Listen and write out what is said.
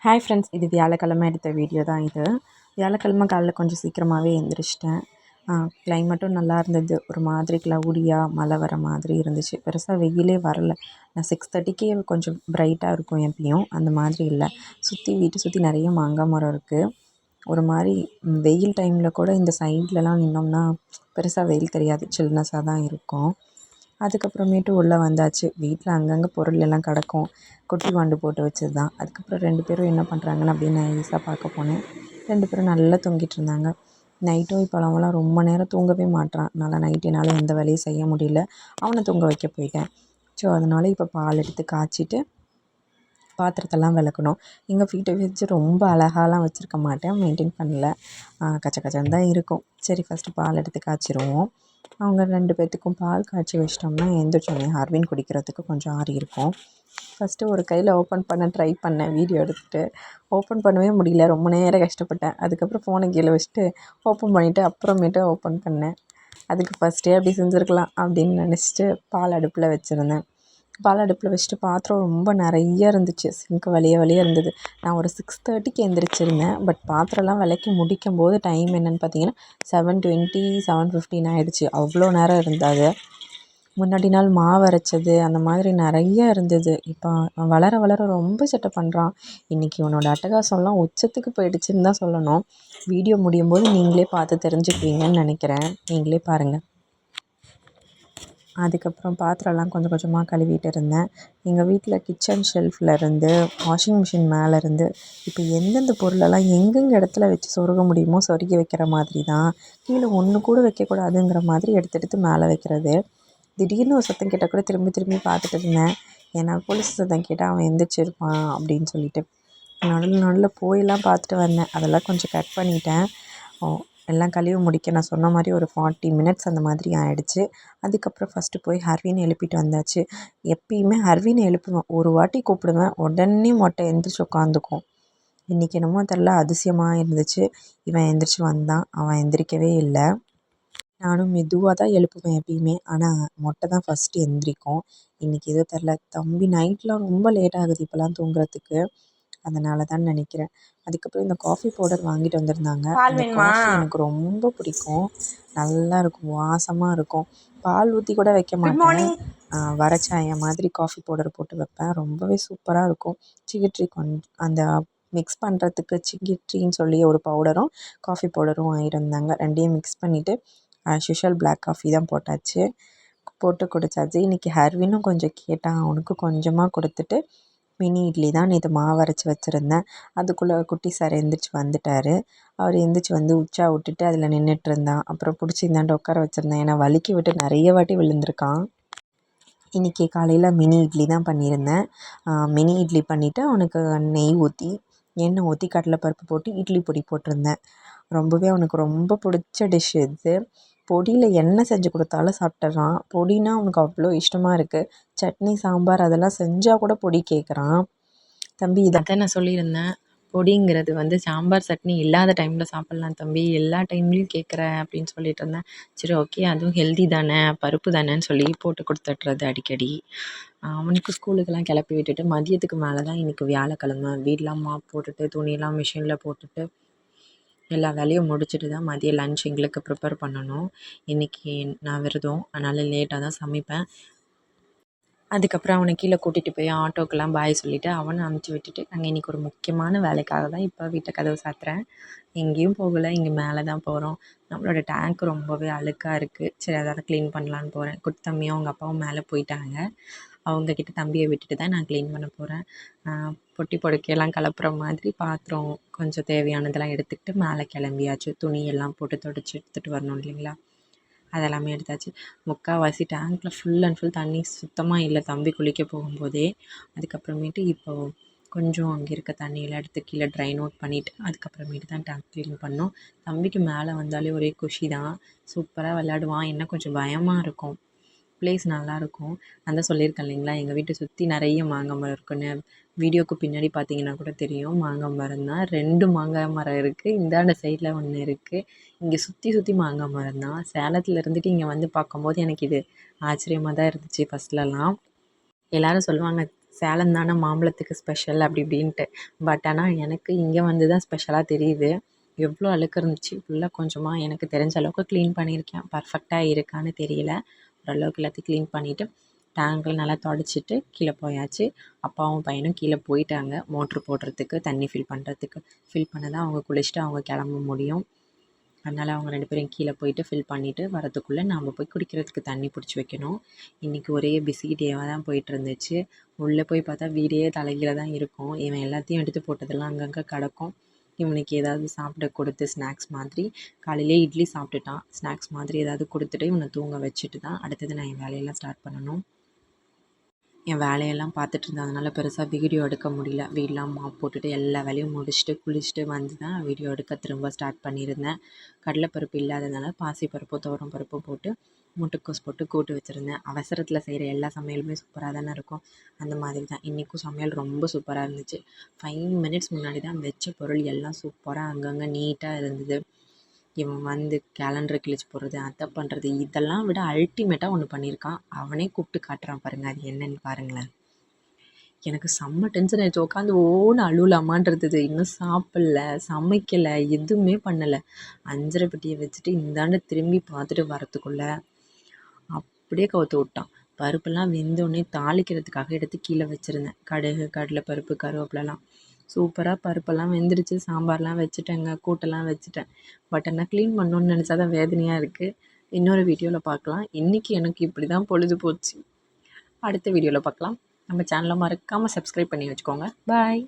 Hi friends, இது வியாழக்கிழமை எடுத்த வீடியோ தான் இது. வியாழக்கிழமை காலைல கொஞ்சம் சீக்கிரமாகவே எழுந்திரிச்சிட்டேன். கிளைமேட்டும் நல்லா இருந்தது. ஒரு மாதிரி க்ளவுடியாக மழை வர மாதிரி இருந்துச்சு. பெருசாக வெயிலே வரல. நான் 6:30க்கே கொஞ்சம் பிரைட்டாக இருக்கும் எப்பயும். அந்த மாதிரி இல்லை. வீட்டை சுற்றி நிறைய மாங்காய் மரம் இருக்குது. ஒரு மாதிரி வெயில் டைமில் கூட இந்த சைட்லலாம் நின்னோம்னா பெருசாக வெயில் தெரியாது, சில்னஸாக தான் இருக்கும். அதுக்கப்புறமேட்டு உள்ளே வந்தாச்சு. வீட்டில் அங்கங்கே பொருள் எல்லாம் கிடக்கும். குட்டி வாண்டு போட்டு வச்சது தான். அதுக்கப்புறம் 2 பேரும் என்ன பண்ணுறாங்கன்னு அப்படின்னு நைஸாக பார்க்க போனேன். 2 பேரும் நல்லா தூங்கிட்டு இருந்தாங்க. நைட்டும் இப்போ அவன்லாம் ரொம்ப நேரம் தூங்கவே மாட்றான். அதனால் நைட் என்னால் எந்த வேலையும் செய்ய முடியல. அவனை தூங்க வைக்க போயிட்டேன். ஸோ அதனால் இப்போ பால் எடுத்து காய்ச்சிட்டு பாத்திரத்தெல்லாம் விளக்கணும். எங்கள் வீட்டை வச்சு ரொம்ப அழகாலாம் வச்சுருக்க மாட்டேன், மெயின்டைன் பண்ணல. கச்ச கச்சன்னு தான் இருக்கும். சரி ஃபஸ்ட்டு பால் எடுத்து காய்ச்சிருவோம். அவங்க 2 பேர்த்துக்கும் பால் காய்ச்சி வச்சிட்டோம்னா எந்திரிச்சோடனே ஹர்வின் குடிக்கிறதுக்கு கொஞ்சம் ஆறி இருக்கும். ஃபஸ்ட்டு ஒரு கையில் ஓப்பன் பண்ண ட்ரை பண்ணேன் வீடியோ எடுத்துகிட்டு. ஓப்பன் பண்ணவே முடியல, ரொம்ப நேரம் கஷ்டப்பட்டேன். அதுக்கப்புறம் ஃபோனை கீழே வச்சுட்டு ஓப்பன் பண்ணிவிட்டு அப்புறமேட்டு ஓப்பன் பண்ணேன். அதுக்கு ஃபஸ்ட்டே அப்படி செஞ்சுருக்கலாம் அப்படின்னு நினச்சிட்டு பால் அடுப்பில் வச்சுருந்தேன். பால் அடுப்பில் வச்சுட்டு பாத்திரம் ரொம்ப நிறைய இருந்துச்சு. சிங்க் வழிய இருந்தது. நான் ஒரு 6:30க்கு எந்திரிச்சிருந்தேன். பட் பாத்திரம்லாம் விளக்கி முடிக்கும் போது டைம் என்னென்னு பார்த்தீங்கன்னா 7:20 7:15 ஆகிடுச்சு. அவ்வளோ நேரம் இருந்தது. முன்னாடி நாள் மாவு அரைச்சது அந்த மாதிரி நிறைய இருந்தது. இப்போ வளர வளர ரொம்ப சேட்டை பண்ணுறான். இன்றைக்கி இவனோட அட்டகாசம்லாம் உச்சத்துக்கு போயிடுச்சுன்னு தான் சொல்லணும். வீடியோ முடியும் போது நீங்களே பார்த்து தெரிஞ்சுக்குவீங்கன்னு நினைக்கிறேன். நீங்களே பாருங்கள். அதுக்கப்புறம் பாத்திரம்லாம் கொஞ்சம் கொஞ்சமாக கழுவிட்டு இருந்தேன். எங்கள் வீட்டில் கிச்சன் ஷெல்ஃபில் இருந்து வாஷிங் மிஷின் மேலே இருந்து இப்போ எந்தெந்த பொருளெல்லாம் எங்கெங்கே இடத்துல வச்சு சொருக முடியுமோ சொருகி வைக்கிற மாதிரி தான். கீழே ஒன்று கூட வைக்கக்கூடாதுங்கிற மாதிரி எடுத்து மேலே வைக்கிறது. திடீர்னு ஒரு சத்தம் கேட்டால் கூட திரும்பி திரும்பி பார்த்துட்டு இருந்தேன். ஏன்னா போலீஸ் சத்தம் கேட்டால் அவன் எந்திரிச்சிருப்பான் அப்படின்னு சொல்லிட்டு நடுவில் போயெல்லாம் பார்த்துட்டு வந்தேன். அதெல்லாம் கொஞ்சம் கட் பண்ணிட்டேன். எல்லாம் கழுவி முடிக்க நான் சொன்ன மாதிரி ஒரு 40 மினிட்ஸ் அந்த மாதிரி ஆகிடுச்சு. அதுக்கப்புறம் ஃபஸ்ட்டு போய் ஹர்வினை எழுப்பிட்டு வந்தாச்சு. எப்பயுமே ஹர்வினை எழுப்புவேன், ஒரு வாட்டி கூப்பிடுவேன், உடனே மொட்டை எழுந்திரிச்சு உட்காந்துக்கும். இன்றைக்கி என்னமோ தெரில, அதிசயமாக இருந்துச்சு. இவன் எழுந்திரிச்சு வந்தான். அவன் எந்திரிக்கவே இல்லை. நானும் மெதுவாக தான் எழுப்புவேன் எப்பயுமே. ஆனால் மொட்டை தான் ஃபஸ்ட்டு எந்திரிக்கும். இன்றைக்கி எதுவும் தெரில. தம்பி நைட்லாம் ரொம்ப லேட் ஆகுது இப்போலாம் தூங்குறதுக்கு. அதனால தான் நினைக்கிறேன். அதுக்கப்புறம் இந்த காஃபி பவுடர் வாங்கிட்டு வந்திருந்தாங்க. அந்த காஃபி எனக்கு ரொம்ப பிடிக்கும். நல்லாயிருக்கும், வாசமாக இருக்கும். பால் ஊற்றி கூட வைக்க மாட்டேன். வரச்சாயம் மாதிரி காஃபி பவுடர் போட்டு வைப்பேன். ரொம்பவே சூப்பராக இருக்கும். சிகிட்ரி அந்த மிக்ஸ் பண்ணுறதுக்கு சிகிட்ரின்னு சொல்லி ஒரு பவுடரும் காஃபி பவுடரும் வாங்கியிருந்தாங்க. 2யும் மிக்ஸ் பண்ணிவிட்டு ஆஸ் யூஷுவல் பிளாக் காஃபி தான் போட்டு குடித்தாச்சு. இன்றைக்கி ஹர்வினும் கொஞ்சம் கேட்டான். அவனுக்கு கொஞ்சமாக கொடுத்துட்டு மினி இட்லி தான் நேற்று மாவு அரைச்சி வச்சுருந்தேன். அதுக்குள்ளே குட்டி சார் எந்திரிச்சு வந்துட்டார். அவர் எந்திரிச்சு வந்து உச்சா விட்டுட்டு அதில் நின்றுட்டு இருந்தான். அப்புறம் பிடிச்சி இந்தாண்ட உட்கார வச்சுருந்தேன். ஏன்னா வலிக்கி விட்டு நிறைய வாட்டி விழுந்திருக்கான். இன்றைக்கி காலையில் மினி இட்லி தான் பண்ணியிருந்தேன். மினி இட்லி பண்ணிவிட்டு அவனுக்கு நெய் ஊற்றி எண்ணெய் ஊற்றி கடலைப்பருப்பு போட்டு இட்லி பொடி போட்டிருந்தேன். ரொம்பவே அவனுக்கு ரொம்ப பிடிச்ச டிஷ் இது. பொடியில் என்ன செஞ்சு கொடுத்தாலும் சாப்பிட்றான். பொடினா அவனுக்கு அவ்வளோ இஷ்டமாக இருக்குது. சட்னி சாம்பார் அதெல்லாம் செஞ்சால் கூட பொடி கேட்குறான். தம்பி இதை நான் சொல்லியிருந்தேன், பொடிங்கிறது வந்து சாம்பார் சட்னி இல்லாத டைமில் சாப்பிட்லாம் தம்பி, எல்லா டைம்லேயும் கேட்குற அப்படின்னு சொல்லிட்டு இருந்தேன். சரி ஓகே, அதுவும் ஹெல்தி தானே, பருப்பு தானேன்னு சொல்லி போட்டு கொடுத்துட்றது அடிக்கடி. அவனுக்கு ஸ்கூலுக்கெல்லாம் கிளப்பி விட்டுட்டு மதியத்துக்கு மேலே தான் இன்றைக்கி வியாழக்கிழமை. வீடெலாம் மாப் போட்டுட்டு துணியெல்லாம் மிஷினில் போட்டுட்டு எல்லா வேலையும் முடிச்சுட்டு தான் மதிய லன்ச் எங்களுக்கு ப்ரிப்பேர் பண்ணணும். இன்றைக்கி நான் விரதம், அதனால் லேட்டாக தான் சமைப்பேன். அதுக்கப்புறம் அவனை கீழே கூட்டிகிட்டு போய் ஆட்டோக்கெல்லாம் பாய் சொல்லிவிட்டு அவனை அனுப்பிச்சி விட்டுட்டு நாங்கள் இன்றைக்கி ஒரு முக்கியமான வேலைக்காக தான் இப்போ வீட்டை கதவு சாத்துறேன். எங்கேயும் போகலை, இங்கே மேலே தான் போகிறோம். நம்மளோட டேங்க் ரொம்பவே அழுக்காக இருக்குது. சரி அதாவது க்ளீன் பண்ணலான்னு போகிறேன். குட்டி தம்பியும் அவங்க அப்பாவும் மேலே போயிட்டாங்க. அவங்கக்கிட்ட தம்பியை விட்டுட்டு தான் நான் க்ளீன் பண்ண போகிறேன். பொட்டி பொடுக்கையெல்லாம் கலப்புற மாதிரி பாத்திரம் கொஞ்சம் தேவையானதெல்லாம் எடுத்துக்கிட்டு மேலே கிளம்பியாச்சு. துணியெல்லாம் போட்டு துடைச்சி எடுத்துகிட்டு வரணும் இல்லைங்களா, அதெல்லாமே எடுத்தாச்சு. முக்கால்வாசி டேங்க்கில் ஃபுல் அண்ட் ஃபுல் தண்ணி சுத்தமாக இல்லை தம்பி குளிக்க போகும்போதே. அதுக்கப்புறமேட்டு இப்போது கொஞ்சம் அங்கே இருக்க தண்ணியெல்லாம் எடுத்து கீழே ட்ரைன் அவுட் பண்ணிவிட்டு அதுக்கப்புறமேட்டு தான் டேங்க் க்ளீன் பண்ணோம். தம்பிக்கு மேலே வந்தாலே ஒரே குஷி தான். சூப்பராக விளையாடுவான். என்ன கொஞ்சம் பயமாக இருக்கும். ப்ளேஸ் நல்லாயிருக்கும். நான் தான் சொல்லியிருக்கேன் இல்லைங்களா, எங்கள் வீட்டை சுற்றி நிறைய மாங்காய் மரம் இருக்குன்னு. வீடியோக்கு பின்னாடி பார்த்தீங்கன்னா கூட தெரியும். மாங்காய் மரம் தான். 2 மாங்காய் மரம் இருக்குது. இந்தாண்ட சைடில் ஒன்று இருக்குது. இங்கே சுற்றி மாங்காய் மரம் தான். சேலத்தில் இருந்துட்டு இங்கே வந்து பார்க்கும்போது எனக்கு இது ஆச்சரியமாக தான் இருந்துச்சு ஃபஸ்ட்லலாம். எல்லோரும் சொல்லுவாங்க, சேலம் தானே மாம்பழத்துக்கு ஸ்பெஷல் அப்படி இப்படின்ட்டு. பட் ஆனால் எனக்கு இங்கே வந்து தான் ஸ்பெஷலாக தெரியுது. எவ்வளோ அழுக்கு இருந்துச்சு ஃபுல்லாக கொஞ்சமாக எனக்கு தெரிஞ்ச அளவுக்கு க்ளீன் பண்ணியிருக்கேன். பர்ஃபெக்டாக இருக்கான்னு தெரியல. ஓரளவுக்கு எல்லாத்தையும் க்ளீன் பண்ணிவிட்டு டேங்கில் நல்லா தொடச்சிட்டு கீழே போயாச்சு. அப்பாவும் பையனும் கீழே போயிட்டாங்க மோட்ரு போடுறதுக்கு, தண்ணி ஃபில் பண்ணுறதுக்கு. ஃபில் பண்ண தான் அவங்க குளிச்சுட்டு அவங்க கிளம்ப முடியும். அதனால் அவங்க 2 பேரும் கீழே போயிட்டு ஃபில் பண்ணிவிட்டு வரதுக்குள்ளே நாம் போய் குடிக்கிறதுக்கு தண்ணி பிடிச்சி வைக்கணும். இன்றைக்கி ஒரே பிஸி டேவாக தான் போயிட்டுருந்துச்சு. உள்ளே போய் பார்த்தா வீடே தலைகீழ தான் இருக்கும். இவன் எல்லாத்தையும் எடுத்து போட்டதெல்லாம் அங்கங்கே கிடக்கும். இவனுக்கு ஏதாவது சாப்பிட கொடுத்து ஸ்நாக்ஸ் மாதிரி காலையிலே இட்லி சாப்பிட்டுட்டான். ஸ்நாக்ஸ் மாதிரி ஏதாவது கொடுத்துட்டு இவனை தூங்க வச்சுட்டு தான் அடுத்தது நான் என் வேலையெல்லாம் ஸ்டார்ட் பண்ணணும். என் வேலையெல்லாம் பார்த்துட்டு இருந்ததுனால பெருசாக வீடியோ எடுக்க முடியல. வீடெலாம் மாப் போட்டுட்டு எல்லா வேலையும் முடிச்சுட்டு குளிச்சுட்டு வந்து தான் வீடியோ எடுக்க திரும்ப ஸ்டார்ட் பண்ணியிருந்தேன். கடலைப்பருப்பு இல்லாததுனால பாசிப்பருப்பு துவரம் பருப்பு போட்டு முட்டைக்கோஸ் போட்டு கூட்டு வச்சுருந்தேன். அவசரத்தில் செய்கிற எல்லா சமையலுமே சூப்பராக தானே இருக்கும். அந்த மாதிரி தான் இன்றைக்கும் சமையல் ரொம்ப சூப்பராக இருந்துச்சு. 5 மினிட்ஸ் முன்னாடி தான் வச்ச பொருள் எல்லாம் சூப்பராக அங்கங்கே நீட்டாக இருந்தது. இவன் வந்து கேலண்டரை கிழிச்சு போடுறது, அதை பண்ணுறது, இதெல்லாம் விட அல்டிமேட்டாக ஒன்று பண்ணியிருக்கான். அவனே கூப்பிட்டு காட்டுறான் பாருங்கள், அது என்னன்னு பாருங்களேன். எனக்கு செம்ம டென்ஷன் ஆயிடுச்சு. உட்காந்து ஓன்னு அழுவலாமான்னு இருந்தது. இன்னும் சாப்பிடல, சமைக்கலை, எதுவுமே பண்ணலை. 5:30 பெட்டியை வச்சுட்டு இந்தாண்ட திரும்பி பார்த்துட்டு வரத்துக்குள்ளே அப்படியே கவுத்து விட்டான். பருப்பெல்லாம் வெந்தோடனே தாளிக்கிறதுக்காக எடுத்து கீழே வச்சுருந்தேன். கடுகு, கடலைப்பருப்பு, கருவேப்பிலலாம் சூப்பராக பருப்பெல்லாம் வெந்துடுச்சு. சாம்பார்லாம் வச்சுட்டேங்க, கூட்டெல்லாம் வச்சுட்டேன். பட் ஆனால் க்ளீன் பண்ணணுன்னு நினச்சா தான் வேதனையாக இருக்குது. இன்னொரு வீடியோவில் பார்க்கலாம். இன்றைக்கி எனக்கு இப்படி தான் பொழுது போச்சு. அடுத்த வீடியோவில் பார்க்கலாம். நம்ம சேனலை மறக்காமல் சப்ஸ்கிரைப் பண்ணி வச்சுக்கோங்க. பாய்.